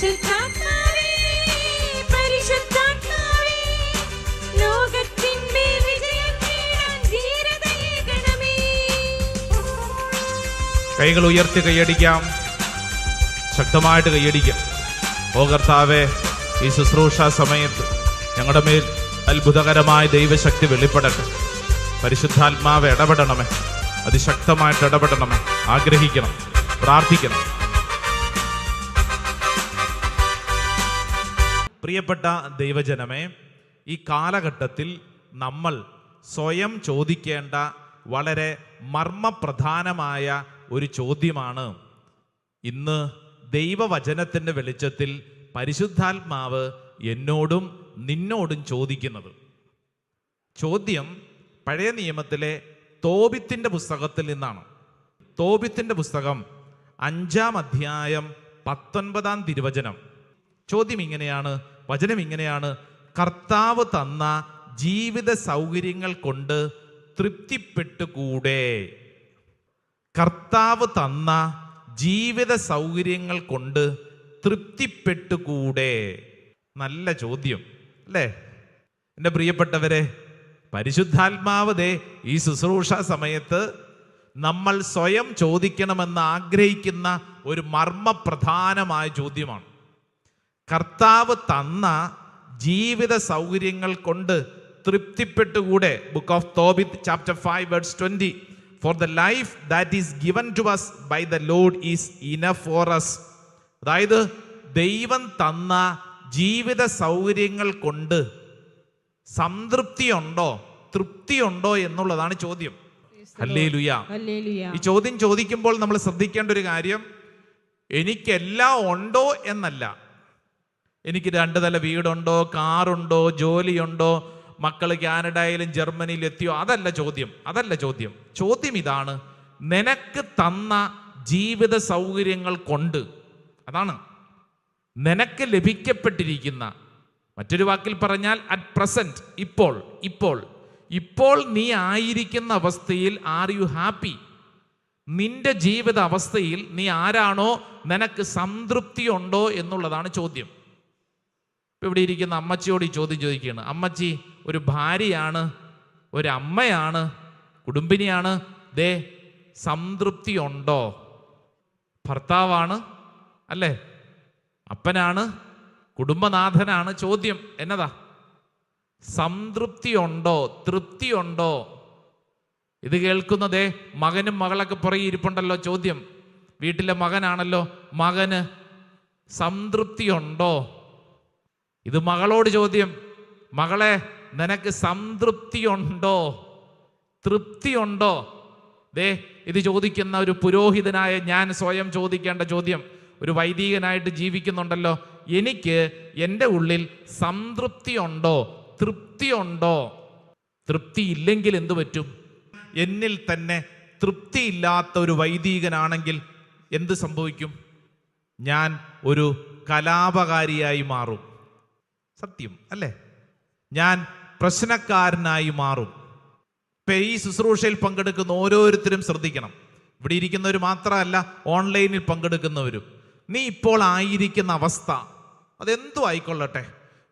പരിശുദ്ധാത്മാവേ, പരിശുദ്ധാത്മാവേ, ലോകത്തിന്മേൽ വിജയം നേടാൻ ധീരതയേകണമേ. കൈകൾ ഉയർത്തി കൈയടിക്കാം, ശക്തമായിട്ട് കൈയടിക്കാം. ഓ കർത്താവേ, ഈ ശുശ്രൂഷ സമയത്ത് ഞങ്ങളുടെ മേൽ അത്ഭുതകരമായ ദൈവശക്തി വെളിപ്പെടട്ടെ. പരിശുദ്ധാത്മാവ് ഇടപെടണമേ, അതിശക്തമായിട്ട് ഇടപെടണമേ. ആഗ്രഹിക്കണം, പ്രാർത്ഥിക്കണം. പ്രിയപ്പെട്ട ദൈവജനമേ, ഈ കാലഘട്ടത്തിൽ നമ്മൾ സ്വയം ചോദിക്കേണ്ട വളരെ മർമ്മപ്രധാനമായ ഒരു ചോദ്യമാണ് ഇന്ന് ദൈവവചനത്തിൻ്റെ വെളിച്ചത്തിൽ പരിശുദ്ധാത്മാവ് എന്നോടും നിന്നോടും ചോദിക്കുന്നത്. ചോദ്യം പഴയ നിയമത്തിലെ തോബിത്തിൻ്റെ പുസ്തകത്തിൽ നിന്നാണ്. തോബിത്തിൻ്റെ പുസ്തകം 5-ാം അധ്യായം 19-ാം തിരുവചനം. ചോദ്യം ഇങ്ങനെയാണ്, വചനം ഇങ്ങനെയാണ്: കർത്താവ് തന്ന ജീവിത സൗകര്യങ്ങൾ കൊണ്ട് തൃപ്തിപ്പെട്ടുകൂടെ? കർത്താവ് തന്ന ജീവിത സൗകര്യങ്ങൾ കൊണ്ട് തൃപ്തിപ്പെട്ടുകൂടെ? നല്ല ചോദ്യം അല്ലേ? എൻ്റെ പ്രിയപ്പെട്ടവരെ, പരിശുദ്ധാത്മാവ് ദേ ഈ ശുശ്രൂഷ സമയത്ത് നമ്മൾ സ്വയം ചോദിക്കണമെന്ന് ആഗ്രഹിക്കുന്ന ഒരു മർമ്മപ്രധാനമായ ചോദ്യമാണ്. കർത്താവ് തന്ന ജീവിത സൗകര്യങ്ങൾ കൊണ്ട് തൃപ്തിപ്പെട്ടുകൂടെ? Book of Tobit chapter 5 verse 20. For the life that is given to us by the Lord is enough for us. അതായത് ദൈവം തന്ന ജീവിത സൗകര്യങ്ങൾ കൊണ്ട് സംതൃപ്തിയുണ്ടോ, തൃപ്തിയുണ്ടോ എന്നുള്ളതാണ് ചോദ്യം. ഹല്ലേലൂയ. ഈ ചോദ്യം ചോദിക്കുമ്പോൾ നമ്മൾ ശ്രദ്ധിക്കേണ്ട ഒരു കാര്യം, എനിക്കെല്ലാം ഉണ്ടോ എന്നല്ല. എനിക്ക് 2 നില വീടുണ്ടോ, കാറുണ്ടോ, ജോലിയുണ്ടോ, മക്കൾ കാനഡയിലും ജർമ്മനിയിലും എത്തിയോ, അതല്ല ചോദ്യം. അതല്ല ചോദ്യം. ചോദ്യം ഇതാണ്: നിനക്ക് തന്ന ജീവിത സൗകര്യങ്ങൾ കൊണ്ട്, അതാണ് നിനക്ക് ലഭിക്കപ്പെട്ടിരിക്കുന്ന, മറ്റൊരു വാക്കിൽ പറഞ്ഞാൽ അറ്റ് പ്രസന്റ്, ഇപ്പോൾ നീ ആയിരിക്കുന്ന അവസ്ഥയിൽ ആർ യു ഹാപ്പി? നിന്റെ ജീവിത അവസ്ഥയിൽ നീ ആരാണോ, നിനക്ക് സംതൃപ്തി ഉണ്ടോ എന്നുള്ളതാണ് ചോദ്യം. ഇപ്പം ഇവിടെ ഇരിക്കുന്ന അമ്മച്ചിയോട് ഈ ചോദ്യം ചോദിക്കുകയാണ്. അമ്മച്ചി ഒരു ഭാര്യയാണ്, ഒരു അമ്മയാണ്, കുടുംബിനിയാണ്. ദേ സംതൃപ്തി ഉണ്ടോ? ഭർത്താവാണ് അല്ലേ, അപ്പനാണ്, കുടുംബനാഥനാണ്. ചോദ്യം എന്നതാ? സംതൃപ്തി ഉണ്ടോ, തൃപ്തി ഉണ്ടോ? ഇത് കേൾക്കുന്നതേ മകനും മകളൊക്കെ പുറകെ ഇരിപ്പുണ്ടല്ലോ. ചോദ്യം, വീട്ടിലെ മകനാണല്ലോ, മകന് സംതൃപ്തി ഉണ്ടോ? ഇത് മകളോട് ചോദ്യം. മകളെ, നിനക്ക് സംതൃപ്തി ഉണ്ടോ, തൃപ്തി ഉണ്ടോ? ദേ ഇത് ചോദിക്കുന്ന ഒരു പുരോഹിതനായ ഞാൻ സ്വയം ചോദിക്കേണ്ട ചോദ്യം. ഒരു വൈദികനായിട്ട് ജീവിക്കുന്നുണ്ടല്ലോ, എനിക്ക് എൻ്റെ ഉള്ളിൽ സംതൃപ്തി ഉണ്ടോ, തൃപ്തി ഉണ്ടോ? തൃപ്തി ഇല്ലെങ്കിൽ എന്തു പറ്റും? എന്നിൽ തന്നെ തൃപ്തിയില്ലാത്ത ഒരു വൈദികനാണെങ്കിൽ എന്ത് സംഭവിക്കും? ഞാൻ ഒരു കലാപകാരിയായി മാറും. സത്യം അല്ലേ? ഞാൻ പ്രശ്നക്കാരനായി മാറും. ഇപ്പം ഈ ശുശ്രൂഷയിൽ പങ്കെടുക്കുന്ന ഓരോരുത്തരും ശ്രദ്ധിക്കണം. ഇവിടെ ഇരിക്കുന്നവർ മാത്രമല്ല, ഓൺലൈനിൽ പങ്കെടുക്കുന്നവരും. നീ ഇപ്പോൾ ആയിരിക്കുന്ന അവസ്ഥ അതെന്തു ആയിക്കൊള്ളട്ടെ,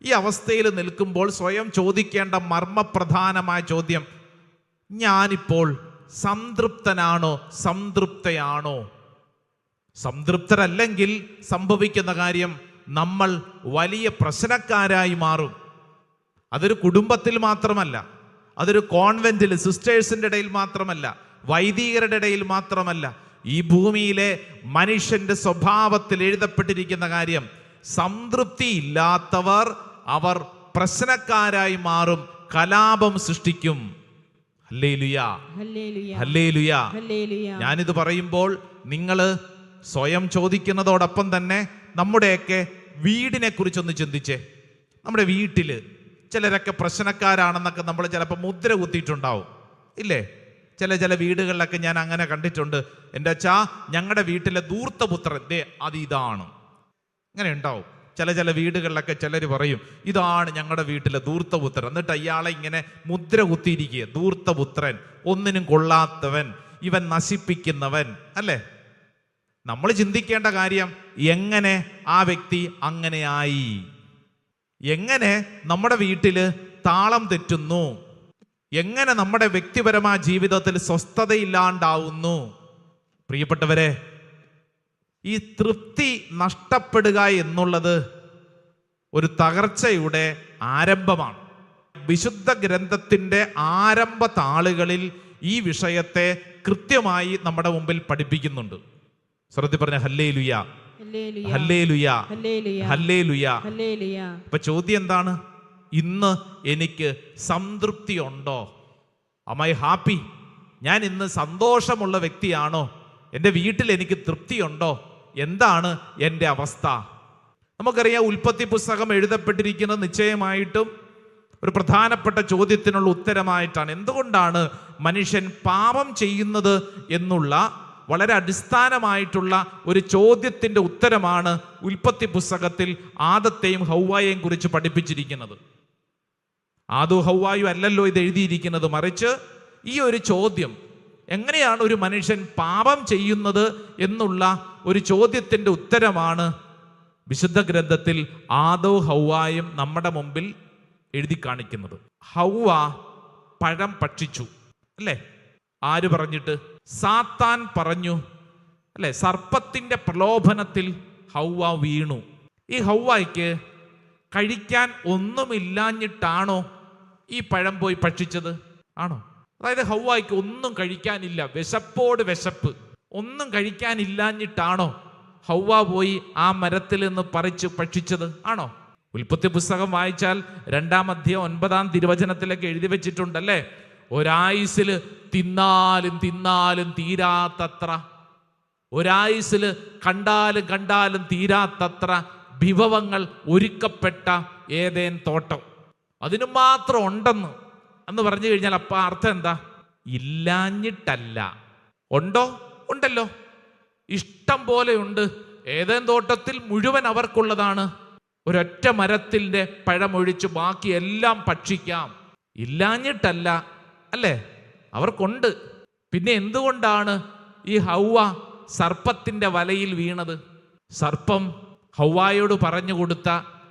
ഈ അവസ്ഥയിൽ നിൽക്കുമ്പോൾ സ്വയം ചോദിക്കേണ്ട മർമ്മപ്രധാനമായ ചോദ്യം, ഞാനിപ്പോൾ സംതൃപ്തനാണോ, സംതൃപ്തയാണോ? സംതൃപ്തരല്ലെങ്കിൽ സംഭവിക്കുന്ന കാര്യം, നമ്മൾ വലിയ പ്രശ്നക്കാരായി മാറും. അതൊരു കുടുംബത്തിൽ മാത്രമല്ല, അതൊരു കോൺവെന്റിൽ സിസ്റ്റേഴ്സിൻ്റെ ഇടയിൽ മാത്രമല്ല, വൈദികരുടെ ഇടയിൽ മാത്രമല്ല, ഈ ഭൂമിയിലെ മനുഷ്യന്റെ സ്വഭാവത്തിൽ എഴുതപ്പെട്ടിരിക്കുന്ന കാര്യം, സംതൃപ്തി ഇല്ലാത്തവർ അവർ പ്രശ്നക്കാരായി മാറും, കലാപം സൃഷ്ടിക്കും. Hallelujah, hallelujah. ഞാനിത് പറയുമ്പോൾ നിങ്ങൾ സ്വയം ചോദിക്കുന്നതോടൊപ്പം തന്നെ നമ്മുടെയൊക്കെ വീടിനെ കുറിച്ചൊന്ന് ചിന്തിച്ചേ. നമ്മുടെ വീട്ടിൽ ചിലരൊക്കെ പ്രശ്നക്കാരാണെന്നൊക്കെ നമ്മൾ ചിലപ്പോൾ മുദ്ര കുത്തിയിട്ടുണ്ടാവും ഇല്ലേ? ചില വീടുകളിലൊക്കെ ഞാൻ അങ്ങനെ കണ്ടിട്ടുണ്ട്. എൻ്റെ അച്ഛാ, ഞങ്ങളുടെ വീട്ടിലെ ധൂർത്തപുത്രൻ ദേ ഇതാണ്. അങ്ങനെ ഉണ്ടാവും. ചില വീടുകളിലൊക്കെ ചിലർ പറയും, ഇതാണ് ഞങ്ങളുടെ വീട്ടിലെ ധൂർത്തപുത്രൻ. എന്നിട്ട് അയാളെ ഇങ്ങനെ മുദ്ര കുത്തിയിരിക്കുക, ധൂർത്തപുത്രൻ, ഒന്നിനും കൊള്ളാത്തവൻ, ഇവൻ നശിപ്പിക്കുന്നവൻ അല്ലേ? നമ്മൾ ചിന്തിക്കേണ്ട കാര്യം എങ്ങനെ ആ വ്യക്തി അങ്ങനെയായി, എങ്ങനെ നമ്മുടെ വീട്ടിൽ താളം തെറ്റുന്നു, എങ്ങനെ നമ്മുടെ വ്യക്തിപരമായ ജീവിതത്തിൽ സ്വസ്ഥതയില്ലാണ്ടാവുന്നു. പ്രിയപ്പെട്ടവരെ, ഈ തൃപ്തി നഷ്ടപ്പെടുക എന്നുള്ളത് ഒരു തകർച്ചയുടെ ആരംഭമാണ്. വിശുദ്ധ ഗ്രന്ഥത്തിൻ്റെ ആരംഭ താളുകളിൽ ഈ വിഷയത്തെ കൃത്യമായി നമ്മുടെ മുമ്പിൽ പഠിപ്പിക്കുന്നുണ്ട്. ശ്രദ്ധ പറഞ്ഞ ഹല്ലേലൂയ, ഹല്ലേലൂയ, ഹല്ലേലൂയ. അപ്പൊ ചോദ്യം എന്താണ്? ഇന്ന് എനിക്ക് സംതൃപ്തി ഉണ്ടോ? Am I happy? ഞാൻ ഇന്ന് സന്തോഷമുള്ള വ്യക്തിയാണോ? എൻ്റെ വീട്ടിൽ എനിക്ക് തൃപ്തിയുണ്ടോ? എന്താണ് എൻ്റെ അവസ്ഥ? നമുക്കറിയാം, ഉൽപ്പത്തി പുസ്തകം എഴുതപ്പെട്ടിരിക്കുന്നത് നിശ്ചയമായിട്ടും ഒരു പ്രധാനപ്പെട്ട ചോദ്യത്തിനുള്ള ഉത്തരമായിട്ടാണ്. എന്തുകൊണ്ടാണ് മനുഷ്യൻ പാപം ചെയ്യുന്നത് എന്നുള്ള വളരെ അടിസ്ഥാനമായിട്ടുള്ള ഒരു ചോദ്യത്തിൻ്റെ ഉത്തരമാണ് ഉൽപ്പത്തി പുസ്തകത്തിൽ ആദത്തെയും ഹൗവായെയും കുറിച്ച് പഠിപ്പിച്ചിരിക്കുന്നത്. ആദവും ഹൗവായും അല്ലല്ലോ ഇത് എഴുതിയിരിക്കുന്നത്, മറിച്ച് ഈ ഒരു ചോദ്യം, എങ്ങനെയാണ് ഒരു മനുഷ്യൻ പാപം ചെയ്യുന്നത് എന്നുള്ള ഒരു ചോദ്യത്തിൻ്റെ ഉത്തരമാണ് വിശുദ്ധ ഗ്രന്ഥത്തിൽ ആദവും ഹൗവായും നമ്മുടെ മുമ്പിൽ എഴുതി കാണിക്കുന്നത്. ഹൗവ പഴം ഭക്ഷിച്ചു, അല്ലേ? ആര് പറഞ്ഞിട്ട്? സാത്താൻ പറഞ്ഞു, അല്ലെ? സർപ്പത്തിന്റെ പ്രലോഭനത്തിൽ ഹൗവ വീണു. ഈ ഹൗവായ്ക്ക് കഴിക്കാൻ ഒന്നുമില്ലാഞ്ഞിട്ടാണോ ഈ പഴം പോയി ഭക്ഷിച്ചത്? ആണോ? അതായത് ഹൗവായ്ക്ക് ഒന്നും കഴിക്കാനില്ല, വിശപ്പോട് വിശപ്പ്, ഒന്നും കഴിക്കാനില്ലാഞ്ഞിട്ടാണോ ഹൗവ പോയി ആ മരത്തിൽ നിന്ന് പറിച്ച് ഭക്ഷിച്ചത്? ആണോ? ഉൽപ്പത്തി പുസ്തകം വായിച്ചാൽ 2-ാം അധ്യായം 9-ാം തിരുവചനത്തിലൊക്കെ എഴുതി വെച്ചിട്ടുണ്ടല്ലേ, ഒരായുസിൽ തിന്നാലും തിന്നാലും തീരാത്തത്ര, ഒരായുസിൽ കണ്ടാലും തീരാത്തത്ര വിഭവങ്ങൾ ഒരുക്കപ്പെട്ട ഏതേൻ തോട്ടം അതിനു മാത്രം ഉണ്ടെന്ന് എന്ന് പറഞ്ഞു കഴിഞ്ഞാൽ അപ്പം അർത്ഥം എന്താ? ഇല്ലാഞ്ഞിട്ടല്ല. ഉണ്ടോ? ഉണ്ടല്ലോ, ഇഷ്ടം പോലെ ഉണ്ട്. ഏതേൻ തോട്ടത്തിൽ മുഴുവൻ അവർക്കുള്ളതാണ്. ഒരൊറ്റ മരത്തിൻ്റെ പഴമൊഴിച്ച് ബാക്കി എല്ലാം ഭക്ഷിക്കാം. ഇല്ലാഞ്ഞിട്ടല്ല, അല്ലേ? അവർക്കുണ്ട്. പിന്നെ എന്തുകൊണ്ടാണ് ഈ ഹൗവ സർപ്പത്തിന്റെ വലയിൽ വീണത്? സർപ്പം ഹൗവായോട് പറഞ്ഞു കൊടുത്ത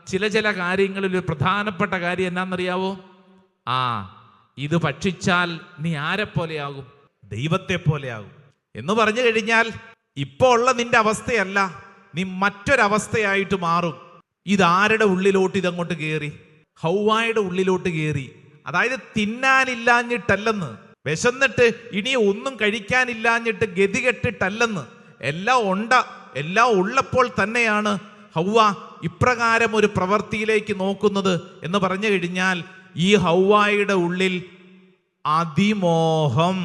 ചില കാര്യങ്ങളിൽ ഒരു പ്രധാനപ്പെട്ട കാര്യം എന്നാന്നറിയാവോ? ഇത് ഭക്ഷിച്ചാൽ നീ ആരെ പോലെയാകും? ദൈവത്തെ പോലെയാകും എന്ന് പറഞ്ഞു കഴിഞ്ഞാൽ ഇപ്പോൾ ഉള്ള നിന്റെ അവസ്ഥയല്ല, നീ മറ്റൊരവസ്ഥയായിട്ട് മാറും. ഇതാരുടെ ഉള്ളിലോട്ട് ഇതങ്ങോട്ട് കയറി? ഹൗവായുടെ ഉള്ളിലോട്ട് കയറി. അതായത് തിന്നാനില്ലാഞ്ഞിട്ടല്ലെന്ന്, വിശന്നിട്ട് ഇനി ഒന്നും കഴിക്കാനില്ലാഞ്ഞിട്ട് ഗതികെട്ടിട്ടല്ലെന്ന്, എല്ലാം ഉള്ളപ്പോൾ തന്നെയാണ് ഹൗവ ഇപ്രകാരം ഒരു പ്രവൃത്തിയിലേക്ക് നോക്കുന്നത് എന്ന് പറഞ്ഞു കഴിഞ്ഞാൽ ഈ ഹൗവായുടെ ഉള്ളിൽ അതിമോഹം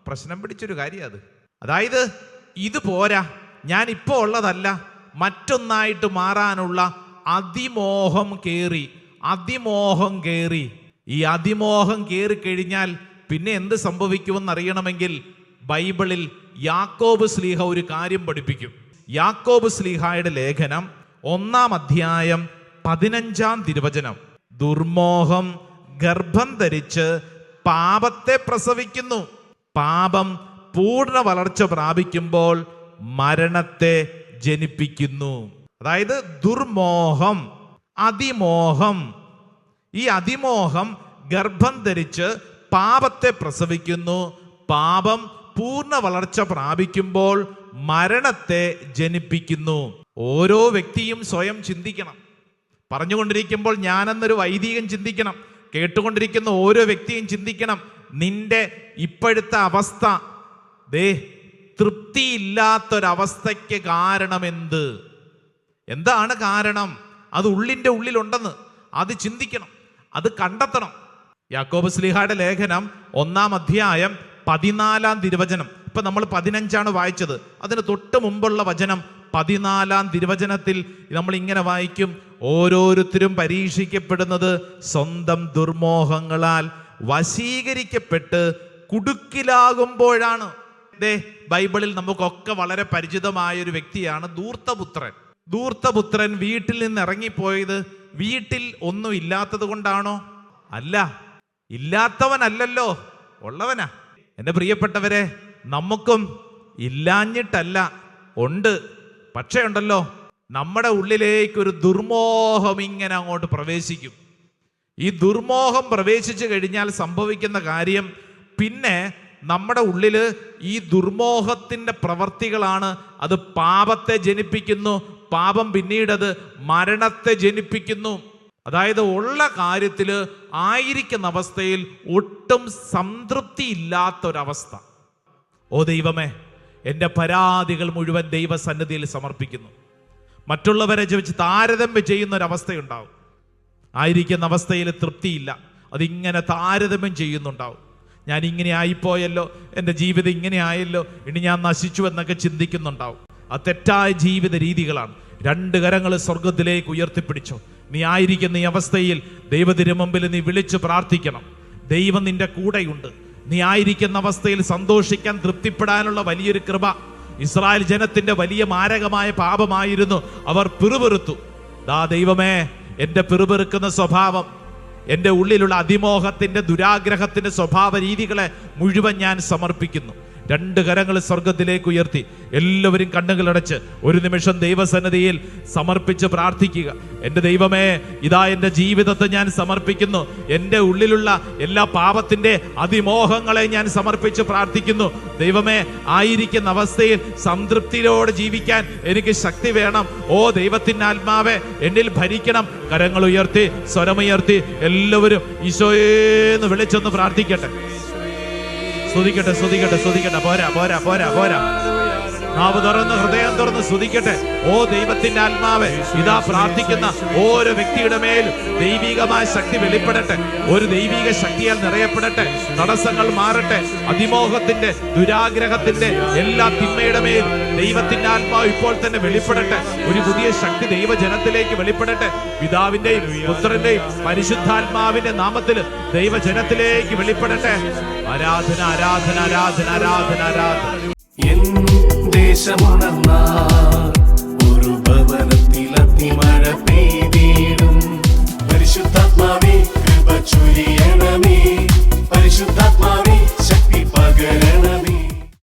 പ്രശ്നം പിടിച്ചൊരു കാര്യം അത്. അതായത് ഇത് പോരാ, ഞാൻ ഇപ്പോൾ ഉള്ളതല്ല, മറ്റൊന്നായിട്ട് മാറാനുള്ള അതിമോഹം കയറി. ഈ അതിമോഹം കയറി കഴിഞ്ഞാൽ പിന്നെ എന്ത് സംഭവിക്കുമെന്ന് അറിയണമെങ്കിൽ ബൈബിളിൽ യാക്കോബ് ശ്ലീഹ ഒരു കാര്യം പഠിപ്പിക്കും. യാക്കോബ് ശ്ലീഹായുടെ ലേഖനം 1-ാം അധ്യായം 15-ാം തിരുവചനം, ദുർമോഹം ഗർഭം ധരിച്ച് പാപത്തെ പ്രസവിക്കുന്നു, പാപം പൂർണ്ണ വളർച്ച പ്രാപിക്കുമ്പോൾ മരണത്തെ ജനിപ്പിക്കുന്നു. അതായത് ദുർമോഹം, അതിമോഹം, ഈ അതിമോഹം ഗർഭം ധരിച്ച് പാപത്തെ പ്രസവിക്കുന്നു, പാപം പൂർണ്ണ വളർച്ച പ്രാപിക്കുമ്പോൾ മരണത്തെ ജനിപ്പിക്കുന്നു. ഓരോ വ്യക്തിയും സ്വയം ചിന്തിക്കണം. പറഞ്ഞുകൊണ്ടിരിക്കുമ്പോൾ ഞാനെന്നൊരു വൈദികൻ ചിന്തിക്കണം, കേട്ടുകൊണ്ടിരിക്കുന്ന ഓരോ വ്യക്തിയും ചിന്തിക്കണം, നിന്റെ ഇപ്പോഴത്തെ അവസ്ഥ, തൃപ്തിയില്ലാത്തൊരവസ്ഥയ്ക്ക് കാരണമെന്ത്? എന്താണ് കാരണം? അത് ഉള്ളിൻ്റെ ഉള്ളിലുണ്ടെന്ന് അത് ചിന്തിക്കണം, അത് കണ്ടെത്തണം. യാക്കോബ് ശ്ലീഹായുടെ ലേഖനം 1-ാം അധ്യായം 14-ാം തിരുവചനം, ഇപ്പൊ നമ്മൾ 15-ആണ് വായിച്ചത്, അതിന് തൊട്ട് മുമ്പുള്ള വചനം 14-ാം തിരുവചനത്തിൽ നമ്മൾ ഇങ്ങനെ വായിക്കും, ഓരോരുത്തരും പരീക്ഷിക്കപ്പെടുന്നത് സ്വന്തം ദുർമോഹങ്ങളാൽ വശീകരിക്കപ്പെട്ട് കുടുക്കിലാകുമ്പോഴാണ്. ബൈബിളിൽ നമുക്കൊക്കെ വളരെ പരിചിതമായ ഒരു വ്യക്തിയാണ് ധൂർത്തപുത്രൻ. ധൂർത്തപുത്രൻ വീട്ടിൽ നിന്ന് ഇറങ്ങിപ്പോയത് വീട്ടിൽ ഒന്നും ഇല്ലാത്തത് കൊണ്ടാണോ? അല്ല, ഇല്ലാത്തവനല്ലല്ലോ, ഉള്ളവനാ. എൻ്റെ പ്രിയപ്പെട്ടവരെ, നമുക്കും ഇല്ലാഞ്ഞിട്ടല്ല, ഉണ്ട്. പക്ഷേ ഉണ്ടല്ലോ, നമ്മുടെ ഉള്ളിലേക്ക് ഒരു ദുർമോഹം ഇങ്ങനെ അങ്ങോട്ട് പ്രവേശിക്കും. ഈ ദുർമോഹം പ്രവേശിച്ചു കഴിഞ്ഞാൽ സംഭവിക്കുന്ന കാര്യം, പിന്നെ നമ്മുടെ ഉള്ളിൽ ഈ ദുർമോഹത്തിൻ്റെ പ്രവർത്തികളാണ് അത് പാപത്തെ ജനിപ്പിക്കുന്നു. പാപം പിന്നീടത് മരണത്തെ ജനിപ്പിക്കുന്നു. അതായത് ഉള്ള കാര്യത്തിൽ ആയിരിക്കുന്ന അവസ്ഥയിൽ ഒട്ടും സംതൃപ്തി ഇല്ലാത്തൊരവസ്ഥ. ഓ ദൈവമേ, എൻ്റെ പരാതികൾ മുഴുവൻ ദൈവസന്നിധിയിൽ സമർപ്പിക്കുന്നു. മറ്റുള്ളവരെ വെച്ച് താരതമ്യം ചെയ്യുന്ന ഒരവസ്ഥയുണ്ടാവും. ആയിരിക്കുന്ന അവസ്ഥയിൽ തൃപ്തിയില്ല, അതിങ്ങനെ താരതമ്യം ചെയ്യുന്നുണ്ടാവും. ഞാൻ ഇങ്ങനെ ആയിപ്പോയല്ലോ, എൻ്റെ ജീവിതം ഇങ്ങനെ ആയല്ലോ, ഇനി ഞാൻ നശിച്ചു എന്നൊക്കെ ചിന്തിക്കുന്നുണ്ടാവും. അത് തെറ്റായ ജീവിത രീതികളാണ്. 2 കരങ്ങൾ സ്വർഗത്തിലേക്ക് ഉയർത്തിപ്പിടിച്ചോ. നീ ആയിരിക്കുന്ന ഈ അവസ്ഥയിൽ ദൈവത്തിന് മുമ്പിൽ നീ വിളിച്ചു പ്രാർത്ഥിക്കണം. ദൈവം നിന്റെ കൂടെയുണ്ട്. നീ ആയിരിക്കുന്ന അവസ്ഥയിൽ സന്തോഷിക്കാൻ, തൃപ്തിപ്പെടാനുള്ള വലിയൊരു കൃപ. ഇസ്രായേൽ ജനത്തിന്റെ വലിയ മാരകമായ പാപമായിരുന്നു അവർ പിറുപിറുത്തു. ദൈവമേ, എൻ്റെ പിറുപിറുക്കുന്ന സ്വഭാവം, എൻ്റെ ഉള്ളിലുള്ള അതിമോഹത്തിന്റെ, ദുരാഗ്രഹത്തിന്റെ സ്വഭാവ രീതികളെ മുഴുവൻ ഞാൻ സമർപ്പിക്കുന്നു. 2 കരങ്ങൾ സ്വർഗത്തിലേക്ക് ഉയർത്തി എല്ലാവരും കണ്ണുകളടച്ച് ഒരു നിമിഷം ദൈവസന്നിധിയിൽ സമർപ്പിച്ച് പ്രാർത്ഥിക്കുക. എൻ്റെ ദൈവമേ, ഇതാ എൻ്റെ ജീവിതത്തെ ഞാൻ സമർപ്പിക്കുന്നു. എൻ്റെ ഉള്ളിലുള്ള എല്ലാ പാപത്തിൻ്റെ അതിമോഹങ്ങളെ ഞാൻ സമർപ്പിച്ച് പ്രാർത്ഥിക്കുന്നു. ദൈവമേ, ആയിരിക്കുന്ന അവസ്ഥയിൽ സംതൃപ്തിയോടെ ജീവിക്കാൻ എനിക്ക് ശക്തി വേണം. ഓ ദൈവത്തിൻ്റെ ആത്മാവേ, എന്നിൽ ഭരിക്കണം. കരങ്ങൾ ഉയർത്തി, സ്വരമുയർത്തി എല്ലാവരും ഈശോയെന്ന് വിളിച്ചൊന്ന് പ്രാർത്ഥിക്കട്ടെ. സ്തുതിക്കട്ടെ, സ്തുതിക്കട്ടെ, സ്തുതിക്കട്ടെ. പോരാ പോരാ പോരാ പോരാ. നാവ് തുറന്ന്, ഹൃദയം തുറന്ന് സ്തുതിക്കട്ടെ. ഓ ദൈവത്തിന്റെ ആത്മാവേ, ഇതാ പ്രാർത്ഥിക്കുന്ന ഓരോ വ്യക്തിയുടെ മേൽ ദൈവികമായ ശക്തി വെളിപ്പെടട്ടെ. ഒരു ദൈവിക ശക്തിയാൽ നിറയപ്പെടട്ടെ. തടസ്സങ്ങൾ മാറട്ടെ. അതിമോഹത്തിന്റെ, ദുരാഗ്രഹത്തിന്റെ എല്ലാ തിന്മയുടെ മേൽ ദൈവത്തിന്റെ ആത്മാവ് ഇപ്പോൾ തന്നെ വെളിപ്പെടട്ടെ. ഒരു പുതിയ ശക്തി ദൈവജനത്തിലേക്ക് വെളിപ്പെടട്ടെ. പിതാവിന്റെയും പുത്രന്റെയും പരിശുദ്ധാത്മാവിന്റെ നാമത്തിൽ ദൈവജനത്തിലേക്ക് വെളിപ്പെടട്ടെ. ആരാധന, ആരാധന, ആരാധന, ആരാധന, ആരാധന. എൻ ദേശമുണർന്ന